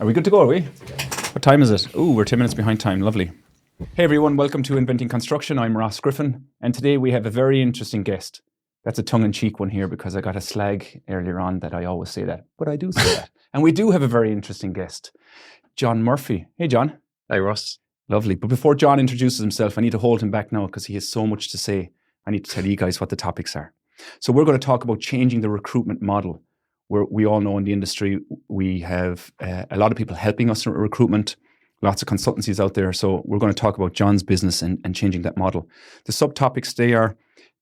Are we good to go, are we? What time is it? Ooh, we're 10 minutes behind time. Lovely. Hey everyone, welcome to Inventing Construction. I'm Ross Griffin, and today we have a very interesting guest. That's a tongue-in-cheek one here because I got a slag earlier on that I always say that, but I do say that. And we do have a very interesting guest, John Murphy. Hey, John. Hey, Ross. Lovely. But before John introduces himself, I need to hold him back now because he has so much to say. I need to tell you guys what the topics are. So we're going to talk about changing the recruitment model. We all know in the industry, we have a lot of people helping us with recruitment, lots of consultancies out there. So we're going to talk about John's business and changing that model. The subtopics, they are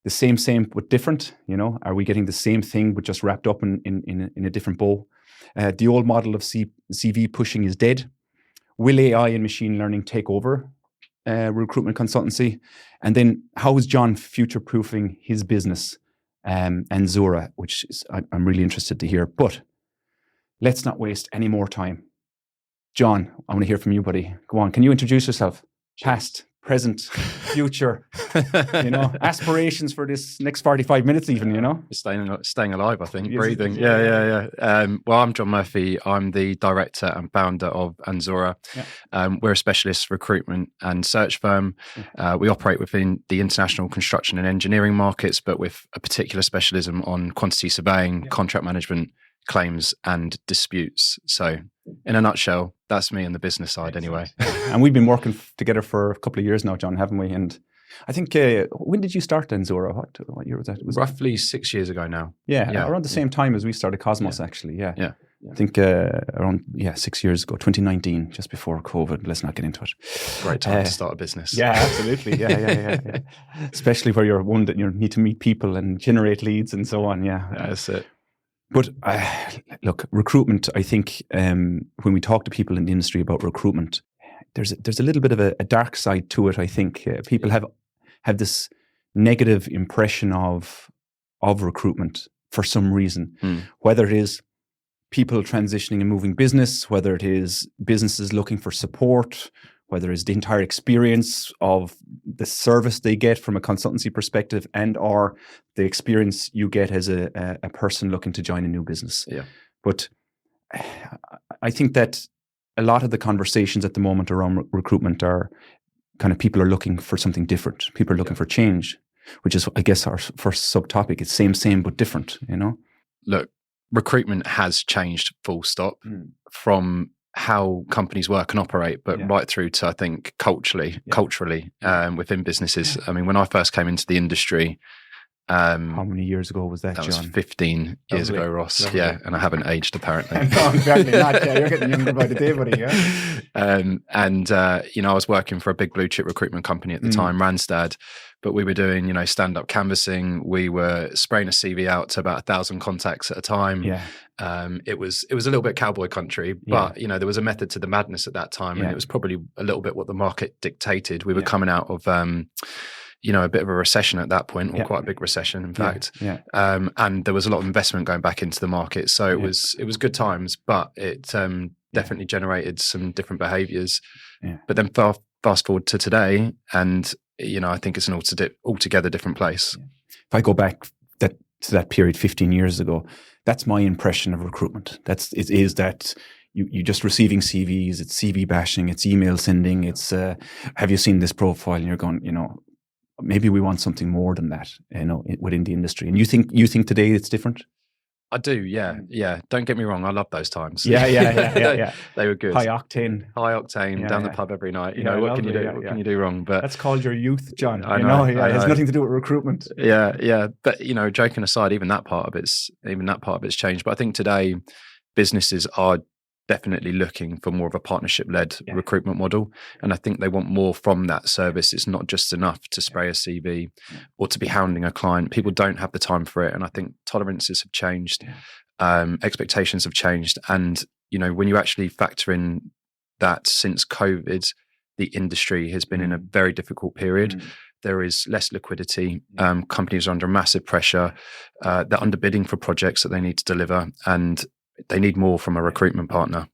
the same, but different. You know, are we getting the same thing, but just wrapped up in a different bow? The old model of CV pushing is dead. Will AI and machine learning take over recruitment consultancy? And then how is John future-proofing his business? Anzurra, which is, I'm really interested to hear. But let's not waste any more time. John, I want to hear from you, buddy. Go on. Can you introduce yourself? Past, present, future, aspirations for this next 45 minutes even, Staying alive, I think, Yes, breathing. Yeah. Well, I'm John Murphy. I'm the director and founder of Anzurra. Yeah. We're a specialist recruitment and search firm. We operate within the international construction and engineering markets, but with a particular specialism on quantity surveying, contract management, claims and disputes. So in a nutshell, that's me on the business side anyway. And we've been working together for a couple of years now, John, haven't we? And I think, when did you start Anzurra? What year was that? Roughly 6 years ago now. Yeah, around the same time as we started Cosmos, actually. Yeah. I think around 6 years ago, 2019, just before COVID. Let's not get into it. Great time to start a business. Yeah, absolutely. Yeah. Especially where you're one that you need to meet people and generate leads and so on. Yeah, that's it. But look, recruitment, I think when we talk to people in the industry about recruitment, there's a little bit of a dark side to it, I think. People have this negative impression of recruitment for some reason, whether it is people transitioning and moving business, whether it is businesses looking for support, whether it's the entire experience of the service they get from a consultancy perspective and or the experience you get as a person looking to join a new business. Yeah. But I think that a lot of the conversations at the moment around recruitment are kind of people are looking for something different. People are looking for change, which is, I guess, our first subtopic. It's same, but different, Look, recruitment has changed full stop from how companies work and operate, but right through to, I think, culturally within businesses. I mean, when I first came into the industry, how many years ago was that, John? That was 15 years ago, Ross. Lovely. Yeah, and I haven't aged, apparently. No, exactly not. Yeah, you're getting younger by the day, buddy. Yeah. I was working for a big blue chip recruitment company at the time, Randstad, but we were doing, stand-up canvassing. We were spraying a CV out to about 1,000 contacts at a time. Yeah. It was a little bit cowboy country, but there was a method to the madness at that time, and it was probably a little bit what the market dictated. We were coming out of a bit of a recession at that point, or quite a big recession, in fact. Yeah. And there was a lot of investment going back into the market, so it was good times, but it definitely generated some different behaviours. Yeah. But then fast forward to today, and I think it's an altogether different place. Yeah. If I go back to that period 15 years ago, that's my impression of recruitment. It is that you just receiving CVs, it's CV bashing, it's email sending, it's have you seen this profile? And you're going, maybe we want something more than that, within the industry. And you think today it's different? I do, yeah. Don't get me wrong, I love those times. Yeah. They were good. High octane, down the pub every night. What can you do? What can you do wrong? But that's called your youth, John. I know. It has nothing to do with recruitment. Yeah. But joking aside, even that part of it's changed. But I think today businesses are definitely looking for more of a partnership-led recruitment model. And I think they want more from that service. It's not just enough to spray a CV or to be hounding a client. People don't have the time for it. And I think tolerances have changed, expectations have changed. And, when you actually factor in that since COVID, the industry has been in a very difficult period. There is less liquidity. Companies are under massive pressure. They're underbidding for projects that they need to deliver. And they need more from a recruitment partner.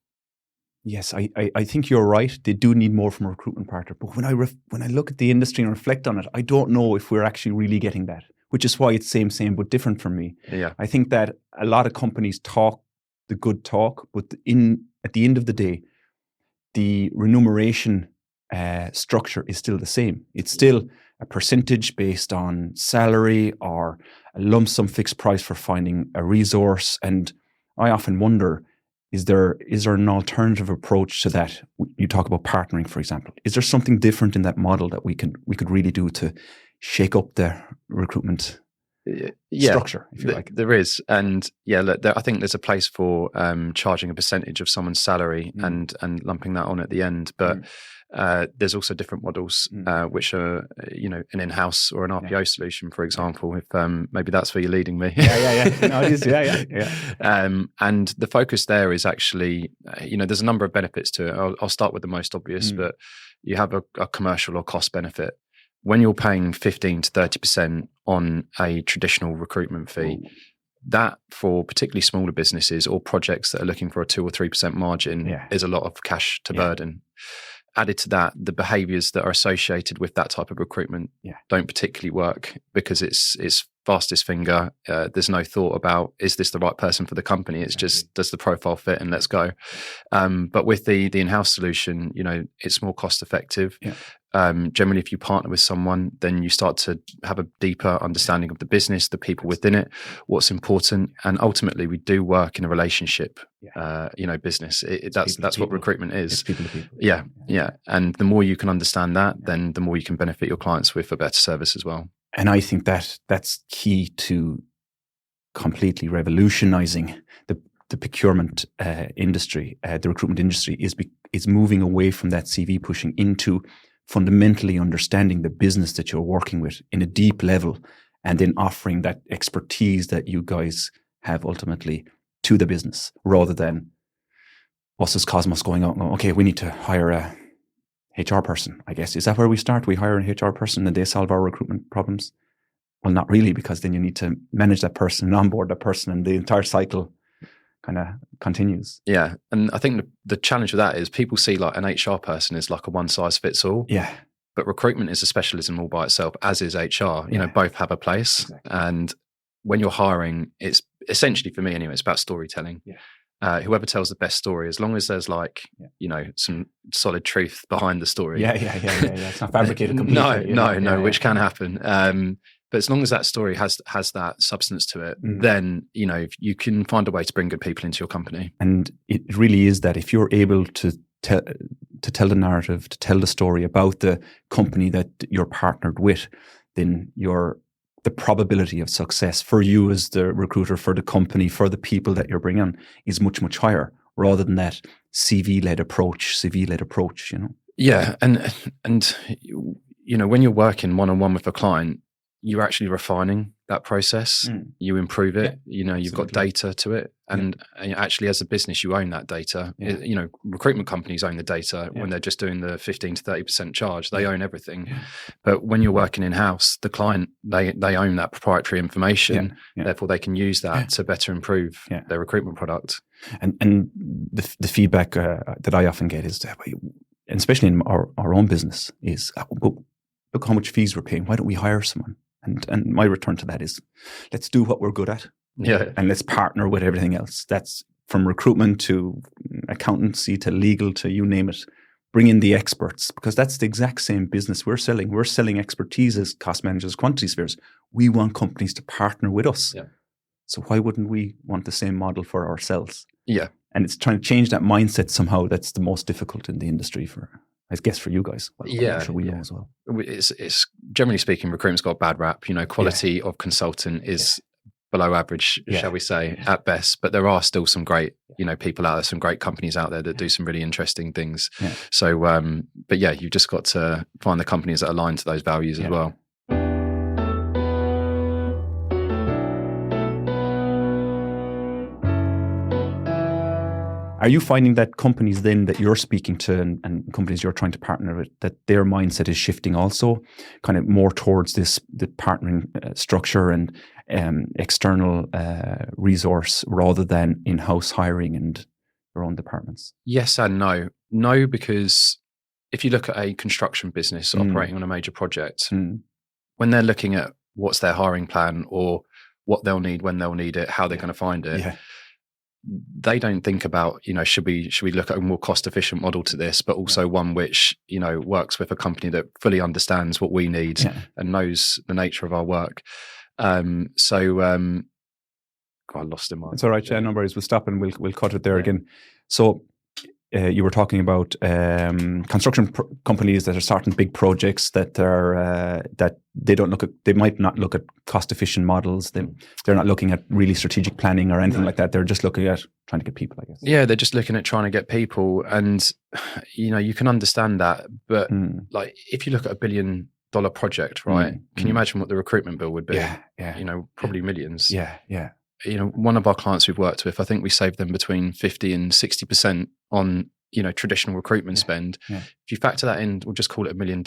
Yes, I think you're right. They do need more from a recruitment partner. But when I look at the industry and reflect on it, I don't know if we're actually really getting that, which is why it's same, but different for me. Yeah. I think that a lot of companies talk the good talk, but in at the end of the day, the remuneration structure is still the same. It's still a percentage based on salary or a lump sum fixed price for finding a resource. And I often wonder, is there an alternative approach to that? You talk about partnering, for example. Is there something different in that model that we could really do to shake up the recruitment structure, if you like? There is. And look, I think there's a place for charging a percentage of someone's salary and lumping that on at the end. But there's also different models, which are, an in-house or an RPO solution, for example, if maybe that's where you're leading me. Yeah. No, it is. Yeah. And the focus there is actually, there's a number of benefits to it. I'll start with the most obvious, but you have a commercial or cost benefit. When you're paying 15 to 30% on a traditional recruitment fee, that for particularly smaller businesses or projects that are looking for a 2 or 3% margin is a lot of cash to burden. Added to that, the behaviors that are associated with that type of recruitment don't particularly work because it's fastest finger. There's no thought about, is this the right person for the company? It's just, does the profile fit, and let's go. But with the in-house solution, it's more cost effective. Generally, if you partner with someone, then you start to have a deeper understanding of the business, the people within it, what's important, and ultimately we do work in a relationship business. That's what recruitment is. It's people to people. Yeah. And the more you can understand that, then the more you can benefit your clients with a better service as well. And I think that's key to completely revolutionizing the procurement industry. The recruitment industry is moving away from that CV pushing into fundamentally understanding the business that you're working with in a deep level, and then offering that expertise that you guys have ultimately to the business, rather than us as Cosmos going out, okay, we need to hire a HR person, I guess. Is that where we start? We hire an HR person and they solve our recruitment problems? Well, not really, because then you need to manage that person and onboard that person, and the entire cycle kind of continues. Yeah. And I think the challenge with that is people see like an HR person is like a one size fits all. Yeah. But recruitment is a specialism all by itself, as is HR. Both have a place. Exactly. And when you're hiring, it's essentially, for me anyway, it's about storytelling. Whoever tells the best story, as long as there's some solid truth behind the story. Yeah. It's not fabricated completely. No, which can happen. But as long as that story has that substance to it, then, you can find a way to bring good people into your company. And it really is that if you're able to tell the narrative, to tell the story about the company that you're partnered with, then the probability of success for you as the recruiter, for the company, for the people that you're bringing on is much, much higher, rather than that CV-led approach. Yeah. And when you're working one-on-one with a client, you're actually refining that process. You improve it. You've got data to it. And actually, as a business, you own that data. Recruitment companies own the data when they're just doing the 15 to 30% charge. They own everything. But when you're working in-house, the client, they own that proprietary information. Therefore, they can use that to better improve their recruitment product. And the feedback that I often get is, that, and especially in our own business, is, look how much fees we're paying. Why don't we hire someone? And my return to that is, let's do what we're good at. And let's partner with everything else. That's from recruitment to accountancy to legal to you name it. Bring in the experts, because that's the exact same business we're selling. We're selling expertise as cost managers, quantity spheres. We want companies to partner with us. So why wouldn't we want the same model for ourselves? And it's trying to change that mindset somehow. That's the most difficult in the industry I guess for you guys. I'm sure we know as well. It's generally speaking, recruitment's got a bad rap. Quality of consultant is below average, shall we say, at best. But there are still some great, people out there, some great companies out there that do some really interesting things. So, but you've just got to find the companies that align to those values as well. Are you finding that companies then that you're speaking to and companies you're trying to partner with, that their mindset is shifting also kind of more towards the partnering structure and external resource rather than in-house hiring and their own departments? Yes and no. No, because if you look at a construction business operating on a major project, when they're looking at what's their hiring plan or what they'll need, when they'll need it, how they're going to find it, they don't think about, should we look at a more cost efficient model to this, but also one which, works with a company that fully understands what we need and knows the nature of our work. I lost him. It's all right. Yeah, no worries. We'll stop and we'll cut it there again. So you were talking about construction companies that are starting big projects that are that they might not look at cost efficient models. They're not looking at really strategic planning or anything like that. They're just looking at trying to get people, I guess. Yeah, they're just looking at trying to get people, and you can understand that. But like, if you look at $1 billion project, right? Can you imagine what the recruitment bill would be? Yeah. Probably millions. Yeah. One of our clients we've worked with, I think we saved them between 50 and 60% on, traditional recruitment spend. If you factor that in, we'll just call it $1 million.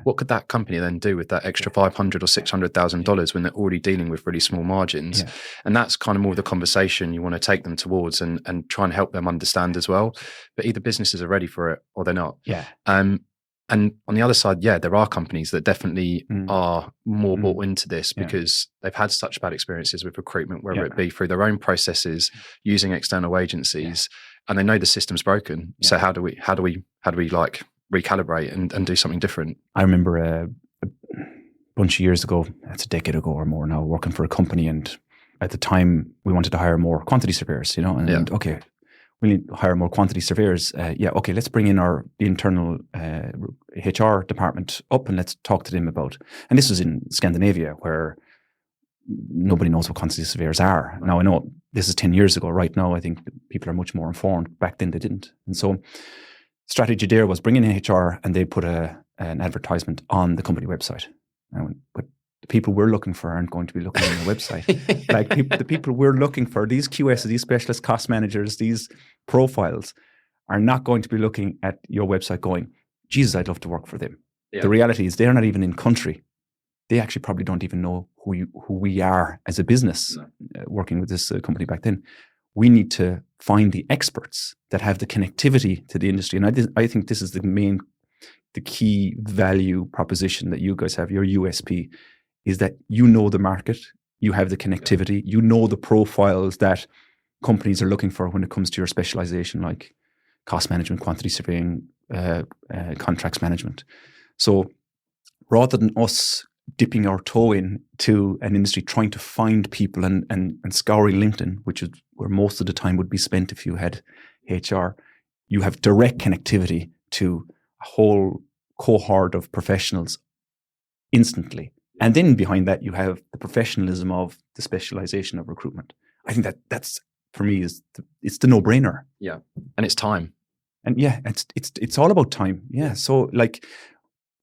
What could that company then do with that extra $500,000 or $600,000 when they're already dealing with really small margins? And that's kind of more the conversation you want to take them towards and try and help them understand as well. But either businesses are ready for it or they're not. And on the other side, there are companies that definitely are more bought into this because they've had such bad experiences with recruitment, whether it be through their own processes, using external agencies, and they know the system's broken. So how do we like recalibrate and do something different? I remember a bunch of years ago, that's a decade ago or more now, working for a company, and at the time we wanted to hire more quantity surveyors, and okay, we need to hire more quantity surveyors. Okay, let's bring in the internal HR department up and let's talk to them about. And this was in Scandinavia, where nobody knows what quantity surveyors are. Now, I know this is 10 years ago. Right now, I think people are much more informed. Back then, they didn't. And so strategy there was bringing in HR, and they put an advertisement on the company website. But the people we're looking for aren't going to be looking on the website. The people we're looking for, these QSs, these specialist cost managers, these profiles, are not going to be looking at your website going, Jesus, I'd love to work for them. The reality is they're not even in country. They actually probably don't even know who we are as a business working with this company back then. We need to find the experts that have the connectivity to the industry. And I think this is the key value proposition that you guys have, your USP, is that you know the market, you have the connectivity, you know the profiles that companies are looking for when it comes to your specialization, like cost management, quantity surveying, contracts management. So rather than us dipping our toe into an industry trying to find people and scouring LinkedIn, which is where most of the time would be spent if you had HR, you have direct connectivity to a whole cohort of professionals instantly. And then behind that, you have the professionalism of the specialization of recruitment. I think that's for me it's the no-brainer. Yeah, and it's time. And it's all about time. Yeah, so like,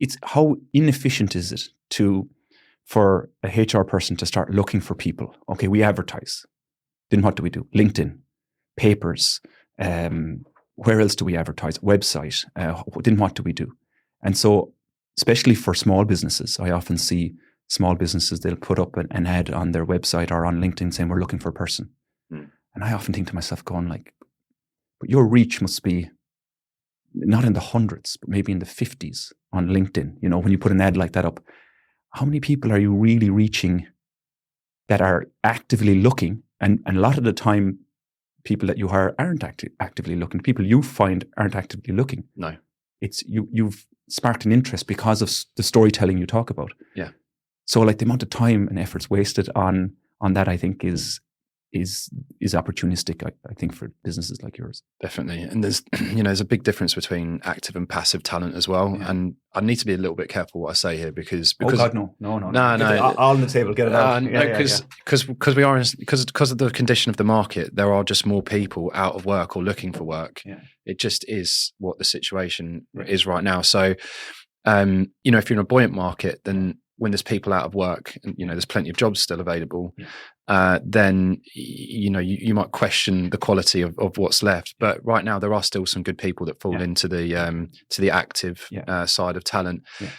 it's how inefficient is it for a HR person to start looking for people? Okay, we advertise. Then what do we do? LinkedIn, papers. Where else do we advertise? Website. Then what do we do? And so, especially for small businesses, I often see small businesses, they'll put up an ad on their website or on LinkedIn saying, we're looking for a person. And I often think to myself going like, but your reach must be not in the hundreds, but maybe in the 50s on LinkedIn. When you put an ad like that up, how many people are you really reaching that are actively looking? And a lot of the time, people that you hire aren't actively looking. People you find aren't actively looking. No. It's you've sparked an interest because of the storytelling you talk about. Yeah. So like the amount of time and efforts wasted on that, I think is opportunistic, I think, for businesses like yours. Definitely. And there's a big difference between active and passive talent as well. Yeah. And I need to be a little bit careful what I say here because oh God, no. All on the table, get it out. Because of the condition of the market, there are just more people out of work or looking for work. Yeah. It just is what the situation is right now. So, if you're in a buoyant market, then when there's people out of work and there's plenty of jobs still available, then you might question the quality of what's left. But right now there are still some good people that fall into the active side of talent. Yeah.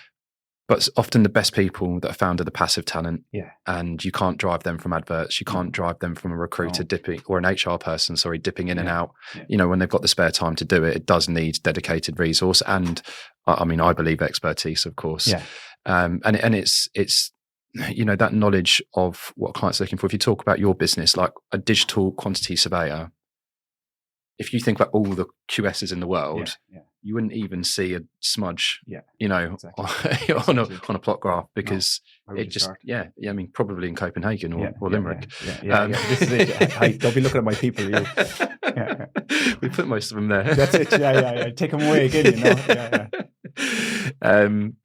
But often the best people that are found are the passive talent. Yeah. And you can't drive them from adverts. You can't drive them from a recruiter dipping or an HR person, dipping in and out. Yeah. When they've got the spare time to do it, it does need dedicated resource and I believe expertise, of course. Yeah. And it's that knowledge of what clients are looking for. If you talk about your business, like a digital quantity surveyor, if you think about all the QSs in the world, you wouldn't even see a smudge, exactly. on a plot graph, because it just, I mean, probably in Copenhagen or Limerick. This is it. Hey, don't be looking at my people. You. We put most of them there. That's it. Yeah. Take them away again.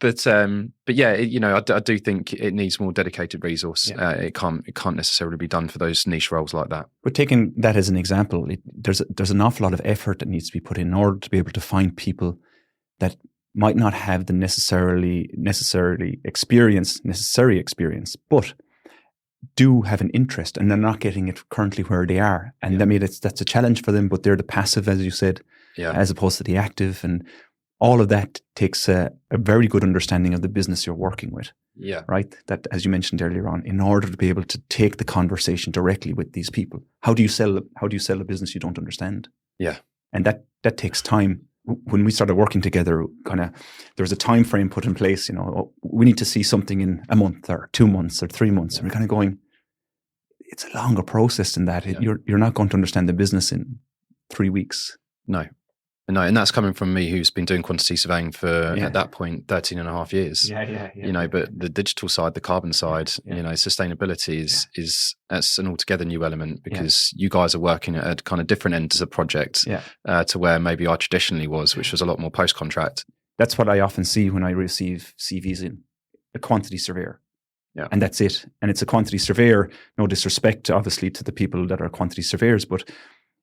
But I do think it needs more dedicated resource. It can't necessarily be done for those niche roles like that. But taking that as an example, there's an awful lot of effort that needs to be put in order to be able to find people that might not have the necessary experience, but do have an interest, and they're not getting it currently where they are. And I mean, that's a challenge for them, but they're the passive, as you said, as opposed to the active. And all of that takes a very good understanding of the business you're working with. Yeah. Right? That, as you mentioned earlier on, in order to be able to take the conversation directly with these people. How do you sell a business you don't understand? Yeah. And that takes time. When we started working together, there was a time frame put in place, we need to see something in a month or 2 months or 3 months. And we're kind of going, it's a longer process than that. You're not going to understand the business in 3 weeks. No, and that's coming from me, who's been doing quantity surveying for, at that point, 13 and a half years. But the digital side, the carbon side, sustainability is that's an altogether new element, because you guys are working at a kind of different end of the project to where maybe I traditionally was, which was a lot more post-contract. That's what I often see when I receive CVs in, a quantity surveyor. Yeah. And that's it. And it's a quantity surveyor, no disrespect, obviously, to the people that are quantity surveyors, but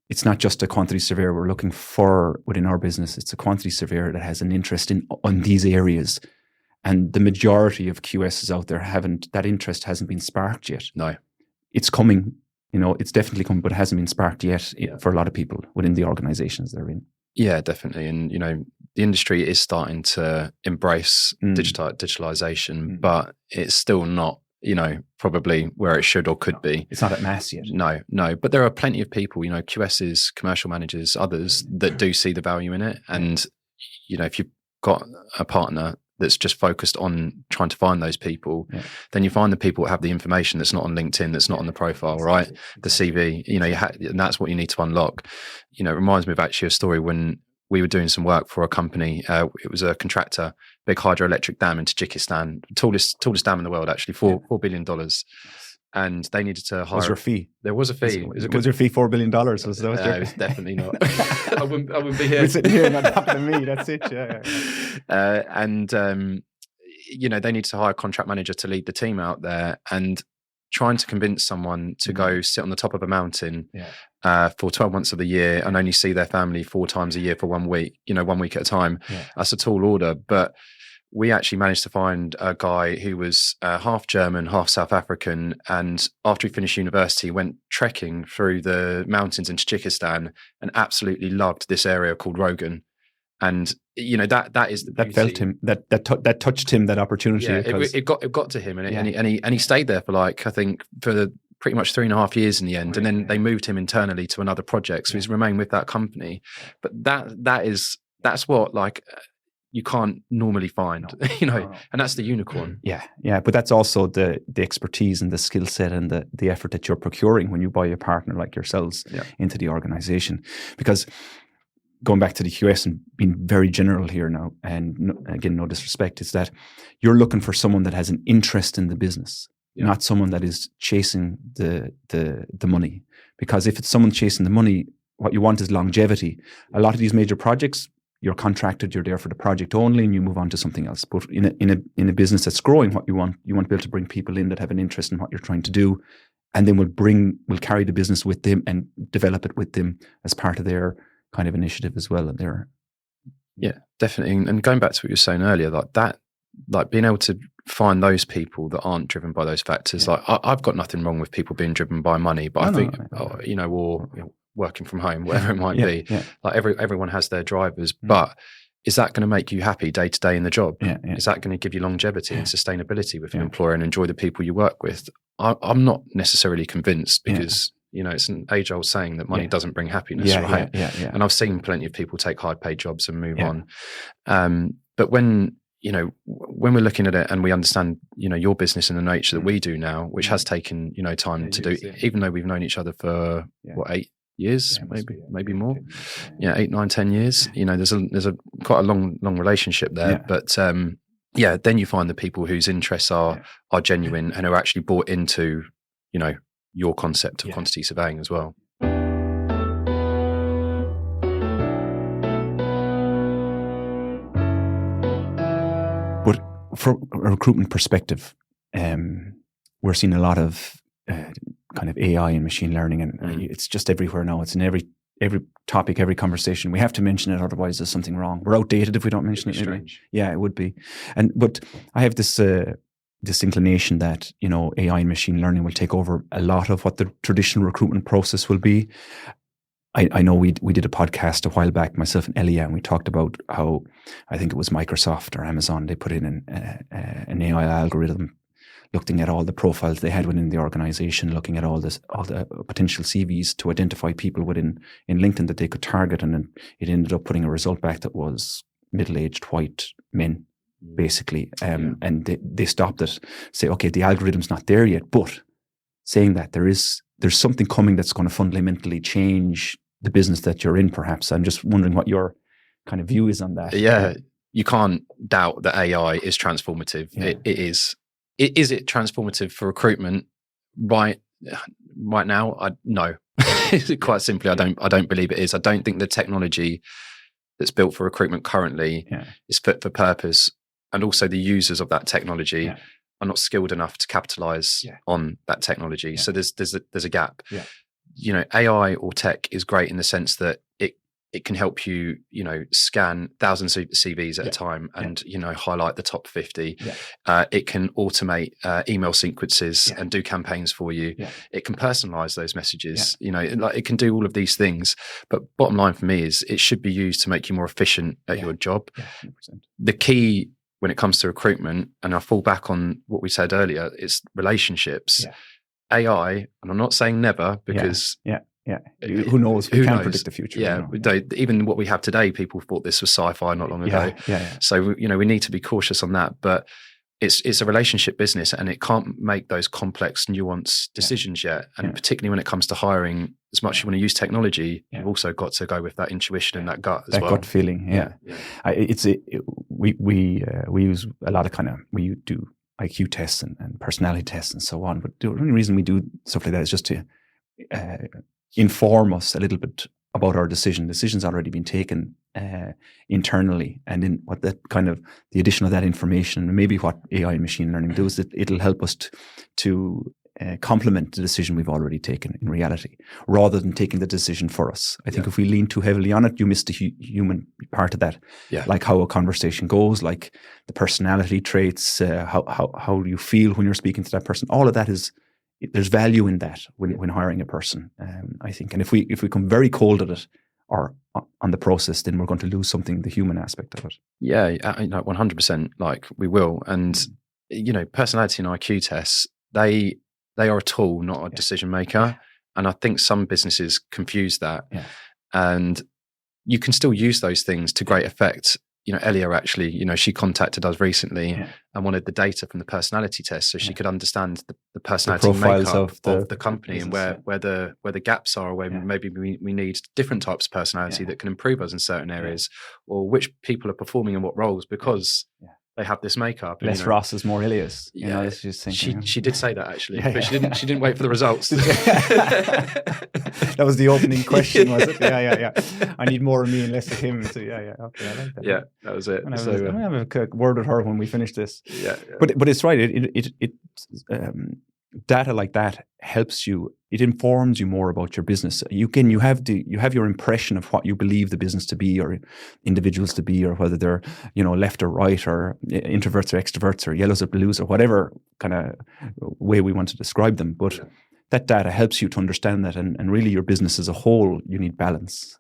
it's not just a quantity surveyor we're looking for within our business. It's a quantity surveyor that has an interest on these areas. And the majority of QSs out there that interest hasn't been sparked yet. No. It's coming, it's definitely coming, but it hasn't been sparked yet for a lot of people within the organizations they're in. Yeah, definitely. And, the industry is starting to embrace digitalization, but it's still not, probably where it should or could be. It's not at mass yet. No. But there are plenty of people, QSs, commercial managers, others that do see the value in it. And, if you've got a partner that's just focused on trying to find those people, then you find the people that have the information that's not on LinkedIn, that's not on the profile, right? The CV, and that's what you need to unlock. It reminds me of actually a story when we were doing some work for a company. It was a contractor, big hydroelectric dam in Tajikistan, tallest dam in the world, actually, $4 billion. And they needed to hire. Was there a fee? There was a fee. Was your fee $4 billion? Was it was definitely not. I wouldn't be here. We're sitting here, not happening to me. That's it. They need to hire a contract manager to lead the team out there, and trying to convince someone to go sit on the top of a mountain for 12 months of the year and only see their family 4 times a year for 1 week, 1 week at a time. That's a tall order. But we actually managed to find a guy who was half German, half South African. And after he finished university, went trekking through the mountains in Tajikistan and absolutely loved this area called Rogan. And that is the beauty. That felt him. That touched him. That opportunity. It got to him, and he stayed there for I think for pretty much 3.5 years in the end. And then they moved him internally to another project, so he's remained with that company. But that's what you can't normally find, and that's the unicorn. Yeah. But that's also the expertise and the skill set and the effort that you're procuring when you buy a partner like yourselves into the organization. Because going back to the QS and being very general here now, and again, no disrespect, is that you're looking for someone that has an interest in the business, not someone that is chasing the money. Because if it's someone chasing the money, what you want is longevity. A lot of these major projects, you're contracted, you're there for the project only, and you move on to something else. But in a business that's growing, what you want to be able to bring people in that have an interest in what you're trying to do, and then we'll carry the business with them and develop it with them as part of their kind of initiative as well. And definitely. And going back to what you were saying earlier, being able to find those people that aren't driven by those factors. I've got nothing wrong with people being driven by money, but I think or working from home, whatever it might be. Everyone has their drivers, but is that going to make you happy day to day in the job? Is that going to give you longevity and sustainability with your employer and enjoy the people you work with? I'm not necessarily convinced, because it's an age-old saying that money doesn't bring happiness, right? And I've seen plenty of people take high-paid jobs and move on. But when when we're looking at it and we understand, your business and the nature that we do now, which has taken, time to do, even though we've known each other for 8 years, maybe more, 8, 9, 10 years. There's a quite a long relationship there. But then you find the people whose interests are genuine and are actually bought into, your concept of quantity surveying as well. But from a recruitment perspective, we're seeing a lot of kind of AI and machine learning, and it's just everywhere now. It's in every topic, every conversation. We have to mention it, otherwise there's something wrong. We're outdated if we don't mention it. Strange. Yeah, it would be. But I have this inclination that AI and machine learning will take over a lot of what the traditional recruitment process will be. I know we did a podcast a while back, myself and Elia, and we talked about how, I think it was Microsoft or Amazon, they put in an AI algorithm looking at all the profiles they had within the organization, looking at all the potential CVs to identify people in LinkedIn that they could target, and then it ended up putting a result back that was middle-aged white men, basically. And they stopped it, say, okay, the algorithm's not there yet, but saying that there's something coming that's going to fundamentally change the business that you're in, perhaps. I'm just wondering what your kind of view is on that. Yeah, you can't doubt that AI is transformative. Yeah. It is. Is it transformative for recruitment right now? No. Quite simply, I don't believe it is. I don't think the technology that's built for recruitment currently is fit for purpose, and also the users of that technology are not skilled enough to capitalize on that technology. Yeah. So there's a gap. Yeah. AI or tech is great in the sense that it can help you, scan thousands of CVs at a time and, highlight the top 50. Yeah. It can automate email sequences and do campaigns for you. Yeah. It can personalize those messages. Yeah. It can do all of these things. But bottom line for me is it should be used to make you more efficient at your job. Yeah, 100%. The key when it comes to recruitment, and I fall back on what we said earlier, it's relationships. Yeah. AI, and I'm not saying never, because who knows? We can't predict the future. Yeah, even what we have today, people thought this was sci-fi not long ago. Yeah. So we need to be cautious on that. But it's a relationship business, and it can't make those complex, nuanced decisions yet. And particularly when it comes to hiring, as much as you want to use technology, you've also got to go with that intuition and that gut as well. That gut feeling. Yeah. We use a lot of we do IQ tests and personality tests and so on. But the only reason we do stuff like that is just to inform us a little bit about our decision. Decision's already been taken internally, and in what that kind of the addition of that information, and maybe what AI and machine learning do is that it'll help us to complement the decision we've already taken in reality, rather than taking the decision for us. I think if we lean too heavily on it, you miss the human part of that. Yeah. Like how a conversation goes, like the personality traits, how you feel when you're speaking to that person. All of that there's value in that when hiring a person, I think. And if we come very cold at it or on the process, then we're going to lose something, the human aspect of it. Yeah, 100%. Like we will. And personality and IQ tests, they are a tool, not a decision maker. Yeah. And I think some businesses confuse that. Yeah. And you can still use those things to great effect. Elia actually, she contacted us recently and wanted the data from the personality test, so she could understand the personality makeup of the company and where the gaps are, or where maybe we need different types of personality that can improve us in certain areas, or which people are performing in what roles because they have this makeup. Less Ross is more Elias. She did say that actually, but she didn't wait for the results. That was the opening question, was it? Yeah. I need more of me and less of him. So okay, I like that. Yeah, that was it. I'm gonna have a word with her when we finish this. Yeah. But it's right. It data like that helps you. It informs you more about your business. You have your impression of what you believe the business to be, or individuals to be, or whether they're left or right, or introverts or extroverts, or yellows or blues, or whatever kind of way we want to describe them. But that data helps you to understand that, and really your business as a whole, you need balance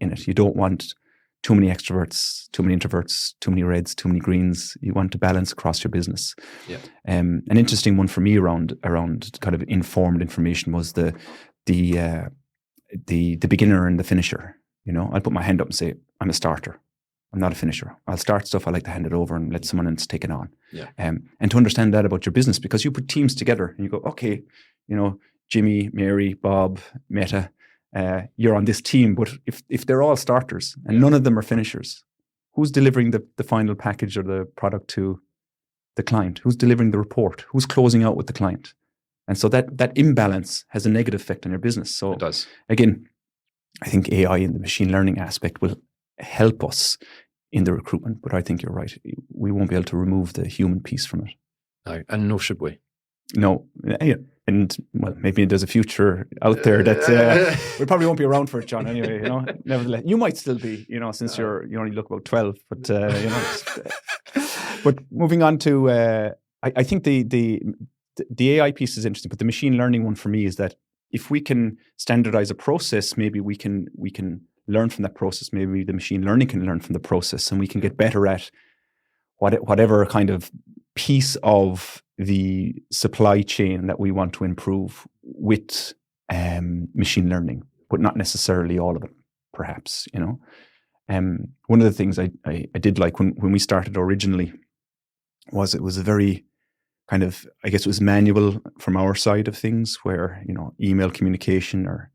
in it. You don't want too many extroverts, too many introverts, too many reds, too many greens. You want to balance across your business. Yeah. An interesting one for me around kind of informed information was the beginner and the finisher. I'll put my hand up and say, I'm a starter. I'm not a finisher. I'll start stuff. I like to hand it over and let someone else take it on. Yeah. And to understand that about your business, because you put teams together and you go, okay, Jimmy, Mary, Bob, Meta, you're on this team. But if they're all starters and none of them are finishers, who's delivering the final package or the product to the client? Who's delivering the report? Who's closing out with the client? And so that imbalance has a negative effect on your business. So it does. Again, I think AI and the machine learning aspect will help us in the recruitment, but I think you're right. We won't be able to remove the human piece from it. No, and nor should we. No. And well, maybe there's a future out there that we probably won't be around for it, John, anyway, nevertheless. You might still be, since you only look about 12, but, but moving on to, I think the AI piece is interesting, but the machine learning one for me is that if we can standardize a process, maybe we can learn from that process. Maybe the machine learning can learn from the process, and we can get better at whatever kind of piece of the supply chain that we want to improve with machine learning, but not necessarily all of it, perhaps. One of the things I did like when we started originally was it was a very kind of, I guess it was manual from our side of things, where email communication or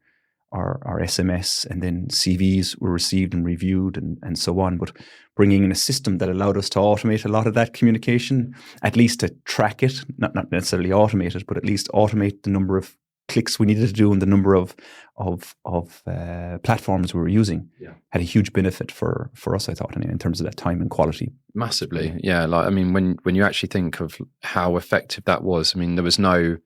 SMS, and then CVs were received and reviewed and so on. But bringing in a system that allowed us to automate a lot of that communication, at least to track it, not necessarily automate it, but at least automate the number of clicks we needed to do and the number of platforms we were using, had a huge benefit for us, I thought, in terms of that time and quality. Massively, yeah. When you actually think of how effective that was, there was no,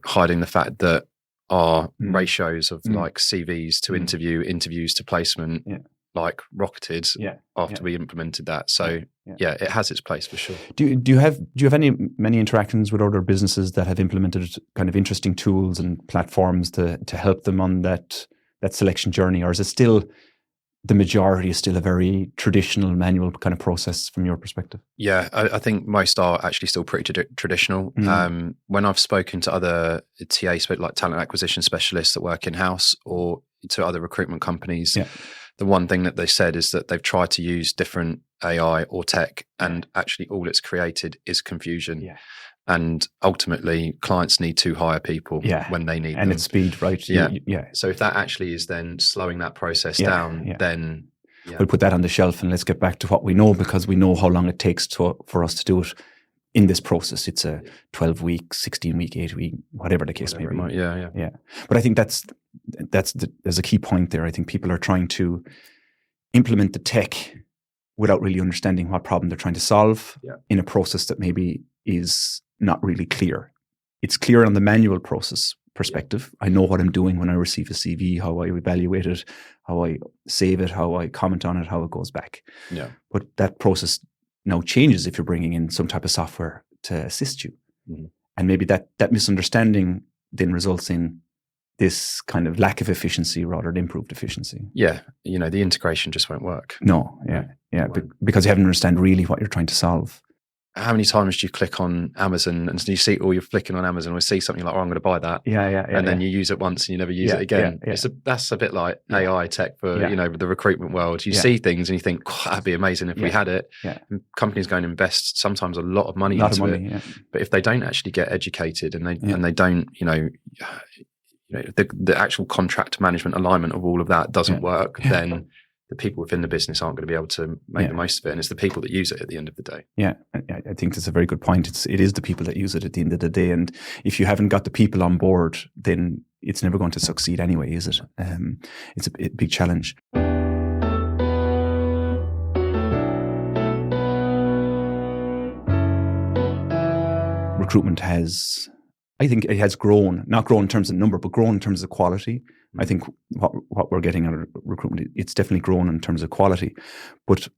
hiding the fact that our ratios of like CVs to interviews to placement, like rocketed after we implemented that. So it has its place for sure. Do you have many interactions with other businesses that have implemented kind of interesting tools and platforms to help them on that selection journey, or is it still the majority is still a very traditional manual kind of process from your perspective? Yeah, I think most are actually still pretty traditional. When I've spoken to other TAs, like talent acquisition specialists that work in-house, or to other recruitment companies, the one thing that they said is that they've tried to use different AI or tech, and actually all it's created is confusion. Yeah. And ultimately, clients need to hire people when they need them. And it's speed, right? Yeah. So if that actually is then slowing that process down, then we'll put that on the shelf and let's get back to what we know, because we know how long it takes for us to do it in this process. It's a 12-week, 16-week, 8-week, whatever the case may be. Yeah. But I think there's a key point there. I think people are trying to implement the tech without really understanding what problem they're trying to solve in a process that maybe is not really clear. It's clear on the manual process perspective. I know what I'm doing when I receive a CV, how I evaluate it, how I save it, how I comment on it, how it goes back. Yeah. But that process now changes if you're bringing in some type of software to assist you. And maybe that misunderstanding then results in this kind of lack of efficiency rather than improved efficiency. Yeah. The integration just won't work. No. Yeah. Because you haven't understand really what you're trying to solve. How many times do you click on Amazon and you see, or you're flicking on Amazon or see something like, I'm going to buy that. And then you use it once and you never use it again. That's a bit like AI tech for, the recruitment world. You see things and you think, that'd be amazing if we had it. And companies go and invest sometimes a lot of money into it. Yeah. But if they don't actually get educated and they don't, the actual contract management alignment of all of that doesn't work, then the people within the business aren't going to be able to make the most of it. And it's the people that use it at the end of the day. Yeah, I think that's a very good point. It is the people that use it at the end of the day. And if you haven't got the people on board, then it's never going to succeed anyway, is it? It's a big challenge. Recruitment has, I think it has grown, not grown in terms of number, but grown in terms of quality. I think what we're getting out of recruitment, it's definitely grown in terms of quality, but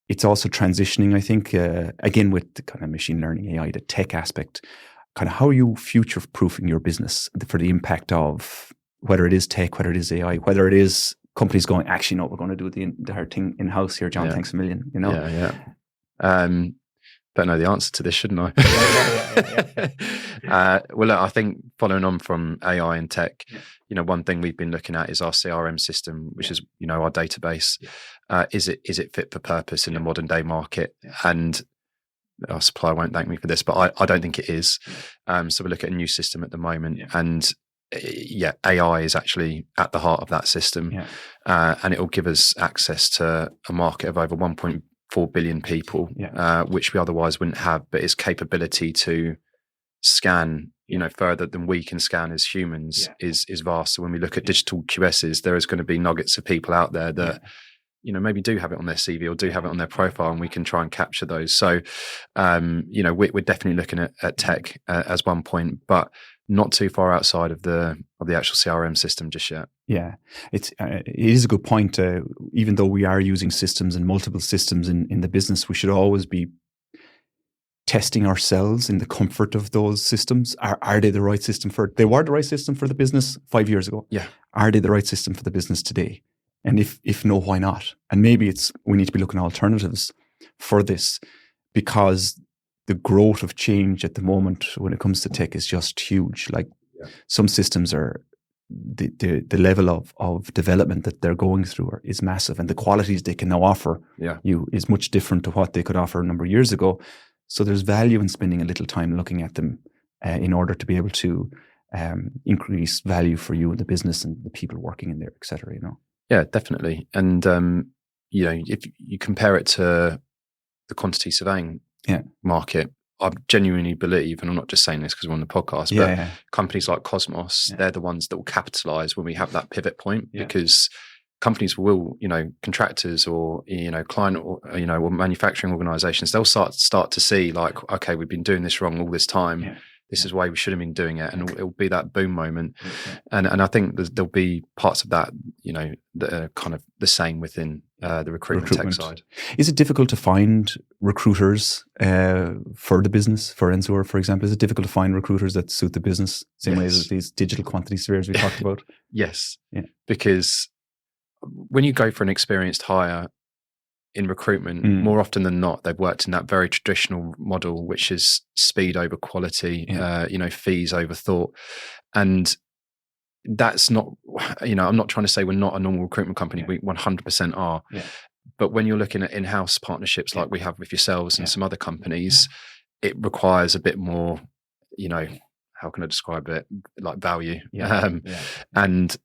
it's also transitioning, I think, again, with the kind of machine learning, AI, the tech aspect, kind of how are you future-proofing your business for the impact of whether it is tech, whether it is AI, whether it is companies going, actually, no, we're going to do the entire thing in-house here, John, thanks a million, better know the answer to this, shouldn't I? Well, look, I think following on from AI and tech, one thing we've been looking at is our CRM system, which is, our database. Is it fit for purpose in the modern day market? And our supplier won't thank me for this, but I don't think it is. So we look at a new system at the moment, and AI is actually at the heart of that system, and it will give us access to a market of over 1.4 billion people, which we otherwise wouldn't have. But its capability to scan, further than we can scan as humans is vast. So when we look at digital QSs, there is going to be nuggets of people out there that maybe do have it on their CV or do have it on their profile, and we can try and capture those. So, we're definitely looking at tech as one point, but not too far outside of the actual CRM system just yet. Yeah, it is a good point. Even though we are using systems and multiple systems in the business, we should always be testing ourselves in the comfort of those systems. Are they the right system they were the right system for the business 5 years ago? Yeah. Are they the right system for the business today? And if no, why not? And maybe we need to be looking at alternatives for this, because the growth of change at the moment when it comes to tech is just huge. Like some systems are, the level of development that they're going through is massive, and the qualities they can now offer you is much different to what they could offer a number of years ago. So there's value in spending a little time looking at them in order to be able to increase value for you and the business and the people working in there, et cetera, Yeah, definitely. And, if you compare it to the quantity surveying market, I genuinely believe, and I'm not just saying this because we're on the podcast, but companies like Cosmos, they're the ones that will capitalize when we have that pivot point, because companies will, contractors or, client or, or manufacturing organizations, they'll start to see like, okay, we've been doing this wrong all this time. Yeah. This is why we should have been doing it, and it'll be that boom moment. And I think there'll be parts of that, that are kind of the same within the recruitment tech side. Is it difficult to find recruiters for the business, for Anzurra, for example? Is it difficult to find recruiters that suit the business, same way as these digital quantity surveyors we talked about? Yes, because when you go for an experienced hire in recruitment, more often than not, they've worked in that very traditional model, which is speed over quality, fees over thought. And that's not, I'm not trying to say we're not a normal recruitment company. We 100% are. Yeah. But when you're looking at in-house partnerships like we have with yourselves and some other companies, it requires a bit more, how can I describe it? Like value. And,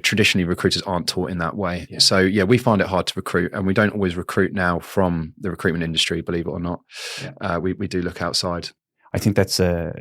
traditionally recruiters aren't taught in that way. Yeah. So we find it hard to recruit, and we don't always recruit now from the recruitment industry, believe it or not. Yeah. We do look outside. I think that's a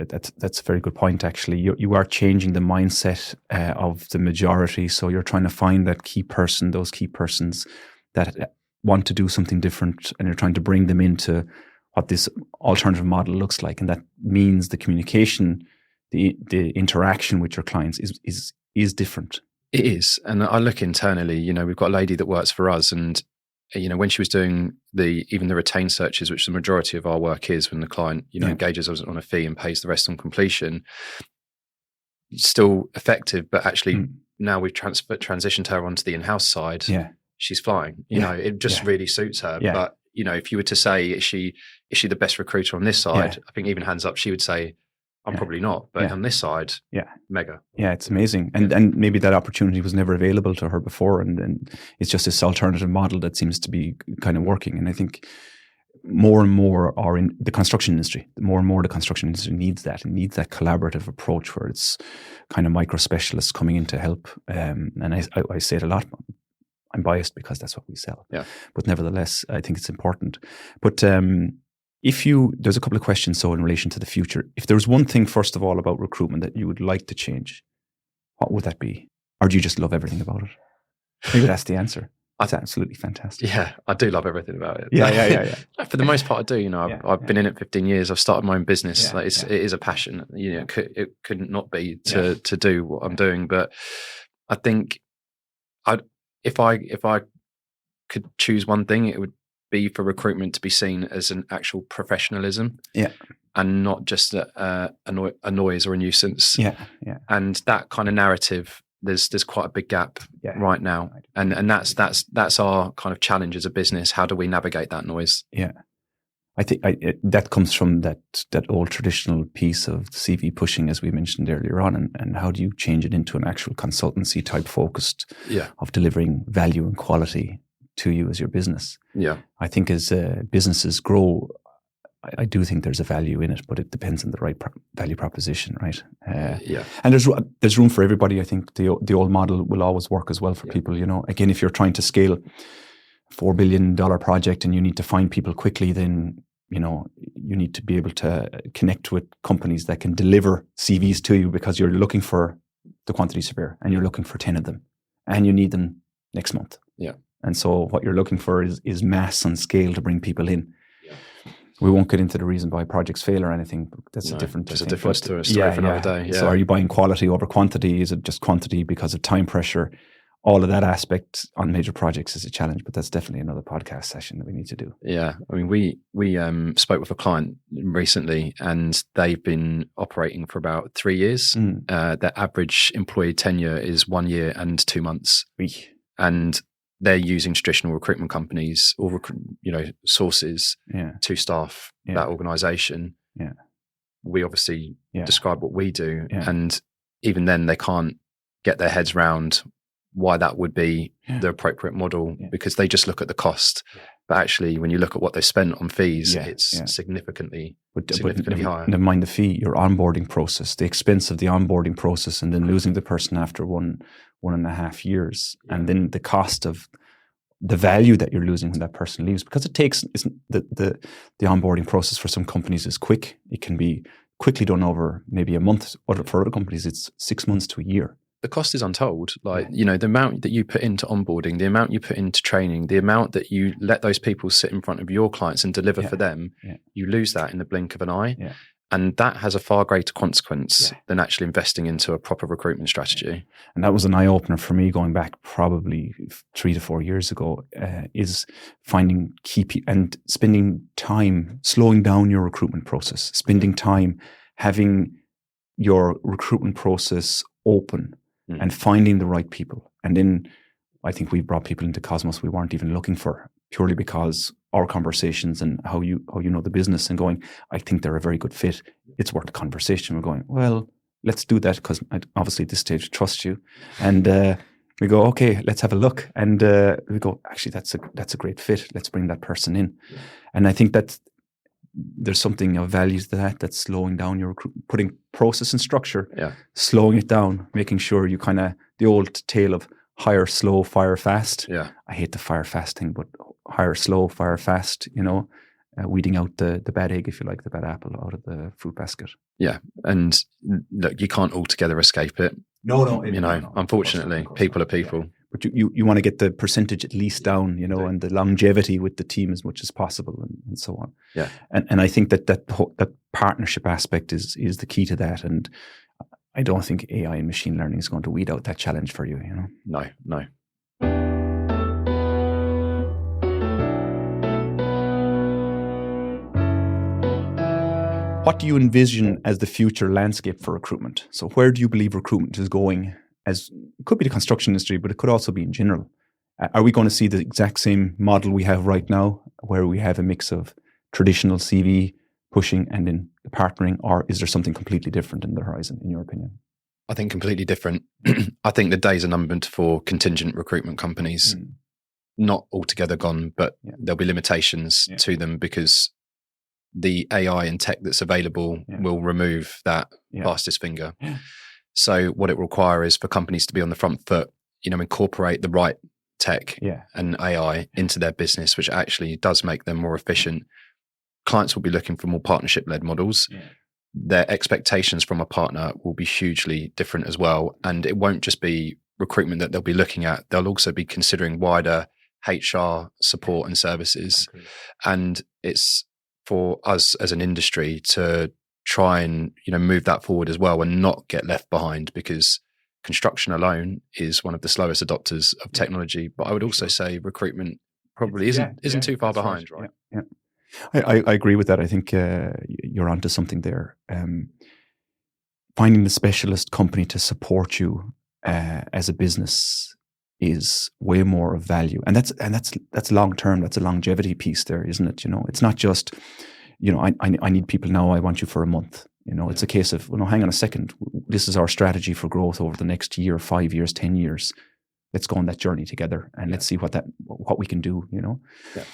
very good point, actually. You are changing the mindset of the majority. So you're trying to find that key person, those key persons that want to do something different, and you're trying to bring them into what this alternative model looks like. And that means the communication, the interaction with your clients is different. It is. And I look internally, we've got a lady that works for us, and when she was doing even the retained searches, which the majority of our work is, when the client, engages us on a fee and pays the rest on completion, still effective, but actually now we've transitioned her onto the in-house side. Yeah. She's flying, it just really suits her. Yeah. But, if you were to say, is she the best recruiter on this side? I think even hands up, she would say, I'm probably not, but on this side, mega. Yeah, it's amazing. And maybe that opportunity was never available to her before. And it's just this alternative model that seems to be kind of working. And I think more and more are in the construction industry. More and more the construction industry needs that. It needs that collaborative approach where it's kind of micro specialists coming in to help. And I say it a lot. I'm biased because that's what we sell. Yeah. But nevertheless, I think it's important. But there's a couple of questions in relation to the future. If there was one thing, first of all, about recruitment that you would like to change, what would that be? Or do you just love everything about it? Maybe that's the answer. That's absolutely fantastic. Yeah, I do love everything about it. Yeah. For the most part, I do. I've been in it 15 years. I've started my own business. It is a passion. It couldn't not be to do what I'm doing. But I think if I could choose one thing, it would be for recruitment to be seen as an actual professionalism, and not just a noise or a nuisance. And that kind of narrative, there's quite a big gap right now, and that's our kind of challenge as a business. How do we navigate that noise? I think that comes from that old traditional piece of CV pushing, as we mentioned earlier on, and how do you change it into an actual consultancy type focused of delivering value and quality to you as your business. Yeah, I think as businesses grow, I do think there's a value in it, but it depends on the right value proposition, right? And there's room for everybody. I think the old model will always work as well for people. You know, again, if you're trying to scale $4 billion project and you need to find people quickly, then, you know, you need to be able to connect with companies that can deliver CVs to you, because you're looking for the quantity surveyor and you're looking for 10 of them and you need them next month. Yeah. And so what you're looking for is mass and scale to bring people in. Yeah. We won't get into the reason why projects fail or anything. That's a different story for another day. Yeah. So are you buying quality over quantity? Is it just quantity because of time pressure? All of that aspect on major projects is a challenge, but that's definitely another podcast session that we need to do. Yeah. I mean, we spoke with a client recently and they've been operating for about 3 years. Their average employee tenure is 1 year and 2 months. And they're using traditional recruitment companies or sources to staff that organization. Yeah. We obviously describe what we do. And even then they can't get their heads round why that would be the appropriate model, because they just look at the cost. But actually, when you look at what they spent on fees, it's significantly higher. Never mind the fee, your onboarding process, the expense of the onboarding process, and then losing the person after 1.5 years, and then the cost of the value that you're losing when that person leaves, because it takes the onboarding process for some companies is quick. It can be quickly done over maybe a month, or for other companies, it's 6 months to a year. The cost is untold. Like, you know, the amount that you put into onboarding, the amount you put into training, the amount that you let those people sit in front of your clients and deliver for them, you lose that in the blink of an eye. Yeah. And that has a far greater consequence than actually investing into a proper recruitment strategy. And that was an eye-opener for me going back probably 3 to 4 years ago, is finding and spending time, slowing down your recruitment process, spending time having your recruitment process open and finding the right people. And then I think we brought people into Cosmos we weren't even looking for, purely because our conversations and how you know the business, and going, I think they're a very good fit. It's worth a conversation. We're going, well, let's do that, because obviously at this stage I trust you. And we go, okay, let's have a look. And we go, actually, that's a great fit. Let's bring that person in. Yeah. And I think that there's something of value to that's slowing down your recruitment, putting process and structure, slowing it down, making sure you kind of, the old tale of hire slow, fire fast. Yeah. I hate the fire fast thing, but hire slow, fire fast, you know, weeding out the bad egg, if you like, the bad apple out of the fruit basket. Yeah. And look, you can't altogether escape it. No. Unfortunately, people are people. Yeah. But you want to get the percentage at least down, you know, and the longevity with the team as much as possible, and so on. Yeah. And I think that partnership aspect is the key to that. And I don't think AI and machine learning is going to weed out that challenge for you, you know? No. What do you envision as the future landscape for recruitment? So where do you believe recruitment is going? As it could be the construction industry, but it could also be in general. Are we going to see the exact same model we have right now, where we have a mix of traditional CV pushing and then the partnering, or is there something completely different in the horizon, in your opinion? I think completely different. I think the days are numbered for contingent recruitment companies. Not altogether gone, but there'll be limitations to them, because the AI and tech that's available will remove that fastest finger. Yeah. So what it will require is for companies to be on the front foot, you know, incorporate the right tech and AI into their business, which actually does make them more efficient. Clients will be looking for more partnership-led models. Yeah. Their expectations from a partner will be hugely different as well. And it won't just be recruitment that they'll be looking at. They'll also be considering wider HR support and services. Okay. And it's for us as an industry to try and, you know, move that forward as well and not get left behind, because construction alone is one of the slowest adopters of technology. But I would also say recruitment probably isn't too far behind, right? Yeah. I agree with that. I think you're onto something there. Finding the specialist company to support you as a business is way more of value. And that's long term. That's a longevity piece there, isn't it? It's not just, I need people now, I want you for a month. It's a case of, hang on a second. This is our strategy for growth over the next year, 5 years, 10 years. Let's go on that journey together and let's see what we can do, Yeah.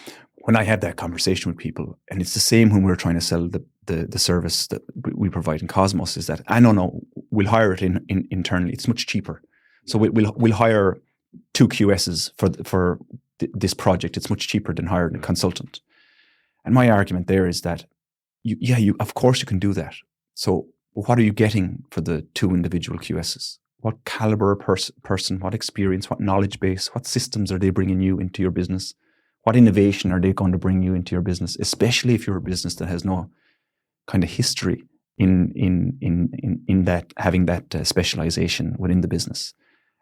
When I have that conversation with people, and it's the same when we're trying to sell the service that we provide in Cosmos, is that, no, we'll hire it internally. It's much cheaper. So we'll hire 2 QSs for this project. It's much cheaper than hiring a consultant. And my argument there is that, you of course you can do that. So what are you getting for the 2 individual QSs? What caliber person, what experience, what knowledge base, what systems are they bringing you into your business? What innovation are they going to bring you into your business, especially if you're a business that has no kind of history in that, having that specialization within the business.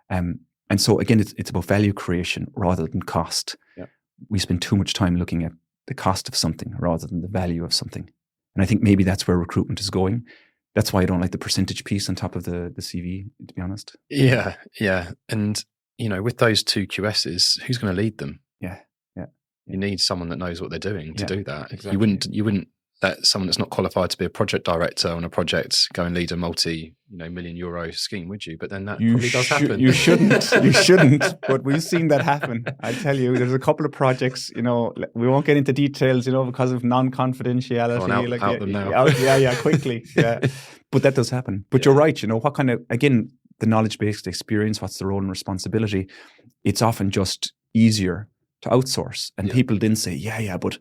And so again, it's about value creation rather than cost. Yeah. We spend too much time looking at the cost of something rather than the value of something. And I think maybe that's where recruitment is going. That's why I don't like the percentage piece on top of the CV, to be honest. Yeah. And, with those 2 QSs, who's going to lead them? Yeah. You need someone that knows what they're doing to do that. Exactly. You wouldn't let someone that's not qualified to be a project director on a project go and lead a multi-million euro scheme, would you? But then that probably does happen. You shouldn't. But we've seen that happen. I tell you, there's a couple of projects, we won't get into details, because of non-confidentiality. Out them now. Quickly. Yeah. But that does happen. But you're right, what kind of, again, the knowledge-based experience, what's the role and responsibility? It's often just easier to outsource. And people then say, but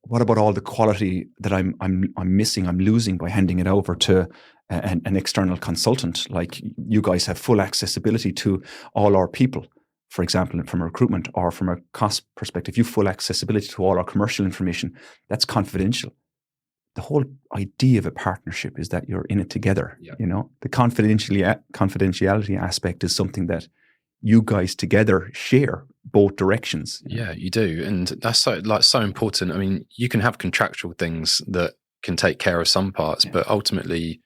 what about all the quality that I'm missing, I'm losing by handing it over to an external consultant? Like, you guys have full accessibility to all our people, for example, from a recruitment or from a cost perspective, you have full accessibility to all our commercial information. That's confidential. The whole idea of a partnership is that you're in it together. Yeah. The confidentiality aspect is something that you guys together share both directions. Yeah, you do. And that's so important. I mean, you can have contractual things that can take care of some parts, but ultimately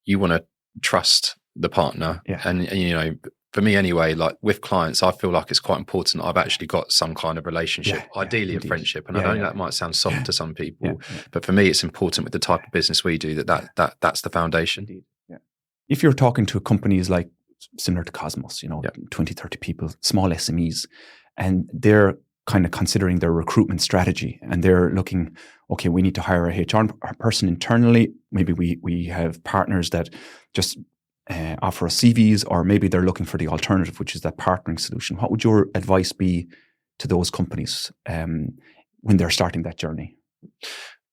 you want to trust the partner. Yeah. And, for me anyway, like with clients, I feel like it's quite important I've actually got some kind of relationship, ideally a friendship. And I know that might sound soft to some people, but for me, it's important with the type of business we do that's the foundation. Indeed. Yeah. If you're talking to companies like similar to Cosmos, 20, 30 people, small SMEs, and they're kind of considering their recruitment strategy, and they're looking, okay, we need to hire a HR person internally. Maybe we have partners that just offer us CVs, or maybe they're looking for the alternative, which is that partnering solution. What would your advice be to those companies when they're starting that journey?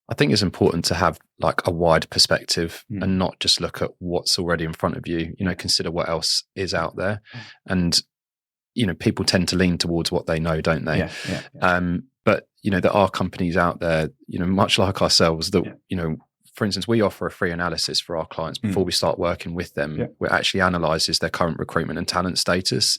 I think it's important to have like a wide perspective and not just look at what's already in front of you, consider what else is out there. And, people tend to lean towards what they know, don't they? Yeah. But, there are companies out there, much like ourselves that, for instance, we offer a free analysis for our clients before we start working with them. Yeah. It actually analyzes their current recruitment and talent status,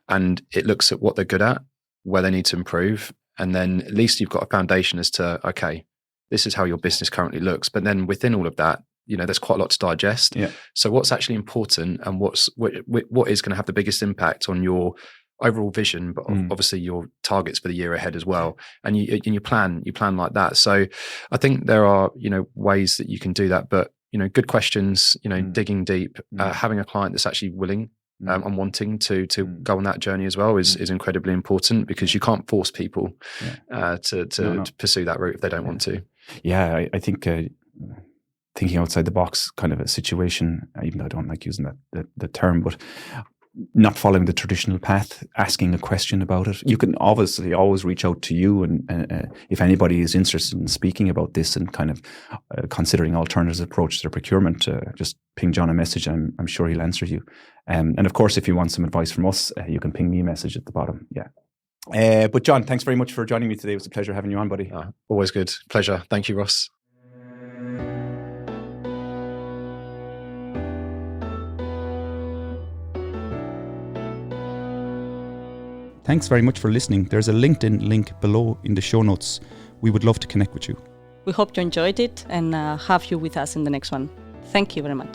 and it looks at what they're good at, where they need to improve. And then at least you've got a foundation as to, okay, this is how your business currently looks. But then within all of that, there's quite a lot to digest. Yeah. So what's actually important and what is going to have the biggest impact on your overall vision, but obviously your targets for the year ahead as well. And you plan like that. So I think there are, ways that you can do that, but, good questions, digging deep, having a client that's actually willing and wanting to go on that journey as well is incredibly important, because you can't force people to pursue that route if they don't want to. Yeah, I think thinking outside the box kind of a situation, even though I don't like using the term, but not following the traditional path, asking a question about it. You can obviously always reach out to you, and if anybody is interested in speaking about this and kind of considering alternative approach to procurement, just ping John a message. I'm sure he'll answer you. And of course, if you want some advice from us, you can ping me a message at the bottom. Yeah. But John, thanks very much for joining me today. It was a pleasure having you on, buddy. Always good. Pleasure. Thank you, Ross. Thanks very much for listening. There's a LinkedIn link below in the show notes. We would love to connect with you. We hope you enjoyed it and have you with us in the next one. Thank you very much.